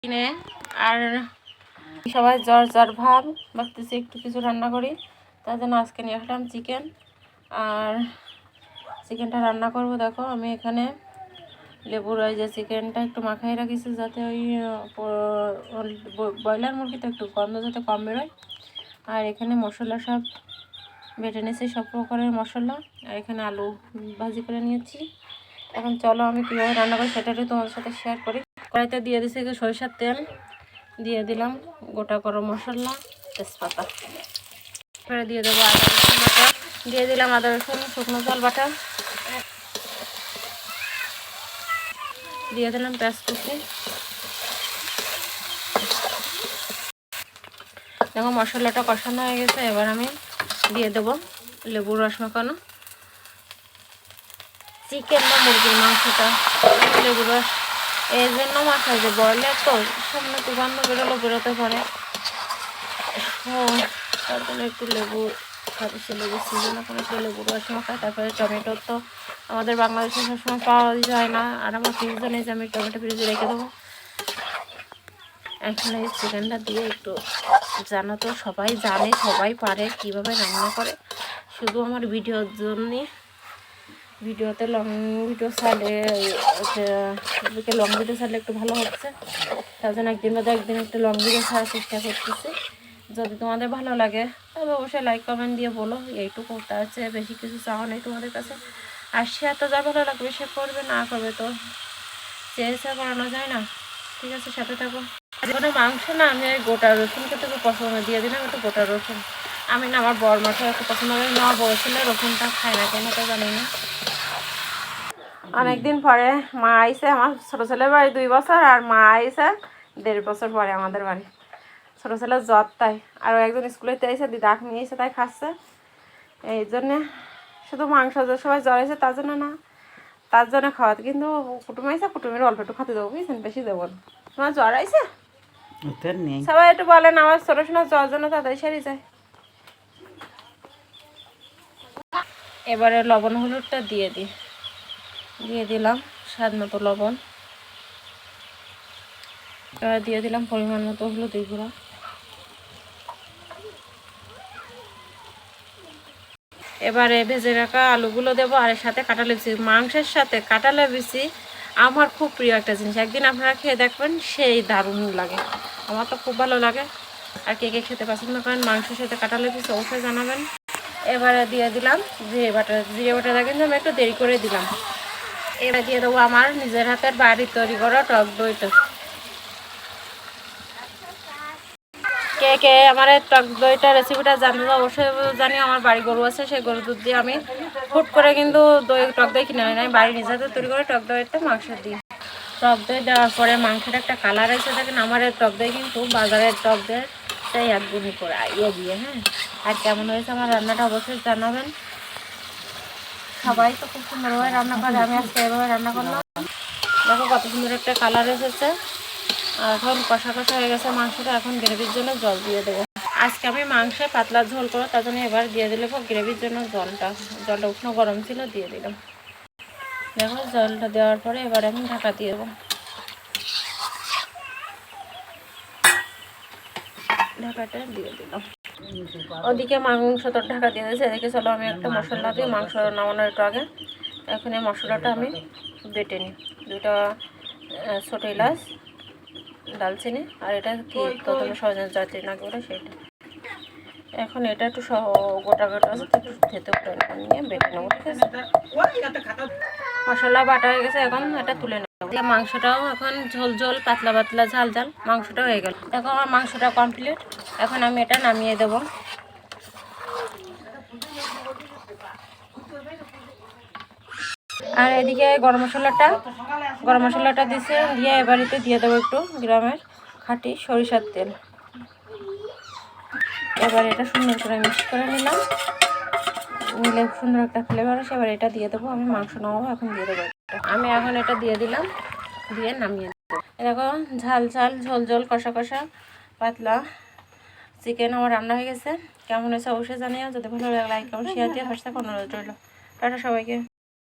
কিনে। আর সবাই জ্বর জ্বর ভাব, ভাবতেছি একটু কিছু রান্না করি, তার জন্য আজকে নিয়ে আসলাম চিকেন। আর চিকেনটা রান্না করব। দেখো আমি এখানে লেবুর ওই যে চিকেনটা একটু মাখাই রাখিছি, যাতে ওই ব্রয়লার মুরগিতে একটু গন্ধ যাতে কম বেরোয়। আর এখানে মশলা সব বেটে নিয়েছি, সব প্রকারের মশলা। আর এখানে আলু ভাজি করে নিয়েছি। এখন চলো আমি কীভাবে রান্না করি সেটা একটু তোমাদের সাথে শেয়ার করি। কড়াইতে দিয়ে দিয়েছি সরিষার তেল, দিয়ে দিলাম গোটা গরম মশলা, তেজপাতা, এবারে দিয়ে দেবো আদা রসুন বাটা, দিয়ে দিলাম আদা রসুন শুকনো জল বাটা, দিয়ে দিলাম পেঁয়াজ কুচি। দেখো মশলাটা কষানো হয়ে গেছে, এবার আমি দিয়ে দেবো লেবুর রস মাখানো চিকেন বা মুরগির মাংসটা। লেবুর রস এই জন্য মাখাই যে বলে তো সামনে তো গন্ধ বেরোতে পারে, তার জন্য একটু লেবু বেশি লেবু সিজন এখন একটু লেবুর রস মাখাই। তারপরে টমেটো তো আমাদের বাংলাদেশে সবসময় পাওয়া যায় না, আর আমার ফ্রিজে নেই যে আমি টমেটো ফ্রিজে রেখে দেবো। এখন এই চিকেনটা দিয়ে একটু, জানো তো সবাই জানে সবাই পারে কীভাবে রান্না করে, শুধু আমার ভিডিওর জন্যে ভিডিওতে লং ভিডিও ছাড়লে লং ভিডিও ছাড়লে একটু ভালো হচ্ছে, তার জন্য একদিন বাদে একদিন একটু লং ভিডিও ছাড়ার চেষ্টা করতেছি। যদি তোমাদের ভালো লাগে তবে অবশ্যই লাইক কমেন্ট দিয়ে বলো, এইটুকু তার চেয়ে বেশি কিছু চাওয়া নেই তোমাদের কাছে। আর শেয়ার তো যা ভালো লাগবে সে করবে, না করবে তো চেয়ে করানো যায় না। ঠিক আছে, সাথে থাকো। কোনো মাংস না, আমি গোটা রসুন খেতে খুব পছন্দ, দিয়ে দিলাম একটু গোটা রসুন। আমি না আমার বড় মাংস একটু পছন্দ করি, না বলছিলে রসুনটা খায় না কেন তো জানি না। অনেকদিন পরে মা আইসে, আমার ছোটো ছেলের বাড়ি 2 বছর, আর মা আইসে 1.5 বছর পরে আমাদের বাড়ি। ছোটো ছেলের জ্বর তাই, আর একজন স্কুলেতে আইসে দিদাক নিয়ে এসে তাই খাচ্ছে। এই জন্যে শুধু মাংস যে সবাই জ্বর হয়েছে তার জন্য না, তার জন্য খাওয়াতে, কিন্তু কুটুম আইসে কুটুমের অল্প একটু খাতে দেবো, বুঝছেন, বেশি দেবো না। তোমার জ্বর আইসে সবাই একটু বলেন, আমার ছোটো সোনা জ্বর জন্য তাড়াতাড়ি সেরে যায়। এবারে লবণ হলুদটা দিয়ে দিলাম স্বাদ মতো লবণ, এবার দিয়ে দিলাম পরিমাণ মতো হলুদ গুঁড়া। এবারে ভেজে রাখা আলুগুলো দেবো, আর এর সাথে কাঁঠালের বিচি। মাংসের সাথে কাঁঠালের বিচি আমার খুব প্রিয় একটা জিনিস, একদিন আপনারা খেয়ে দেখবেন, সেই দারুণ লাগে, আমার তো খুব ভালো লাগে। আর কে কে খেতে পছন্দ করেন মাংসের সাথে কাঁঠালের বিচি অবশ্যই জানাবেন। এবারে দিয়ে দিলাম জিরে বাটা কিন্তু আমি একটু দেরি করে দিলাম। এবার দিয়ে দেবো আমার নিজের হাতের বাড়ির তৈরি করা টক দইটা। কে কে আমার টক দইটা রেসিপিটা জানতে অবশ্যই জানি। আমার বাড়ি গরু আছে, সেই গরুর দুধ দিয়ে আমি ফুট করে কিন্তু টক দই কিনে আনি, বাড়ি নিজে হাতে তৈরি করে টক দইটা মাংস দিই। টক দই দেওয়ার পরে মাংসের একটা কালার এসে দেখেন, আমার টক দই কিন্তু বাজারের টক দই সেই একদমই করে দিয়ে। হ্যাঁ, আর কেমন হয়েছে আমার রান্নাটা অবশ্যই জানাবেন। সবাই তো খুব সুন্দরভাবে রান্না করে, আমি আজকে এভাবে রান্না করলাম। দেখো কত সুন্দর একটা কালার এসেছে। এখন কষা হয়ে গেছে মাংসটা, এখন গ্রেভির জন্য জল দিয়ে দেবো। আজকে আমি মাংসে পাতলা ঝোল করবো, তার জন্য এবার দিয়ে দিলে গ্রেভির জন্য জলটা উষ্ণ গরম ছিল, দিয়ে দিলাম। দেখো জলটা দেওয়ার পরে এবার আমি ঢাকা দিয়ে দেবো। ঢাকাটা দিয়ে দিলাম। ওদিকে মাংস তো ঢাকা দিয়ে দিয়েছে, এদিকে চলো আমি একটা মশলা দিয়ে মাংস নামানোর একটু আগে এখন এই মশলাটা আমি বেটে নিই। 2টা ছোটো এলাচ, দালচিনি, আর এটা কি তো তুমি সহজে যাত্রী না করে সেইটা। এখন এটা একটু গোটা আছে, একটু খেতে নিয়ে বেটে নেবো। ঠিক আছে, মশলা বাটা হয়ে গেছে, এখন এটা তুলে নেবো। মাংসটাও এখন ঝোল পাতলা ঝাল মাংসটা হয়ে গেল। দেখো আমার মাংসটা কমপ্লিট, এখন আমি এটা নামিয়ে দেবো। আর এদিকে গরম মশলাটা দিয়ে এবারেতে দিয়ে দেবো একটু গ্রামের খাঁটি সরিষার তেল। এবার এটা সুন্দর করে মিক্স করে নিলাম, নিলে সুন্দর একটা ফ্লেভার আসে। এবার এটা দিয়ে দেবো, আমি মাংস নামাবো, এখন দিয়ে দেবো। আমি এখন এটা দিয়ে দিলাম, দিয়ে নামিয়ে দেবো। এরকম ঝোল কষা পাতলা চিকেন আমার রান্না হয়ে গেছে। কেমন হয়েছে অবশ্যই জানিও, যদি ভালো লাগে লাইক কমেন্ট শেয়ার দিয়ে পাশে অনুরোধ রইল। টাটা সবাইকে।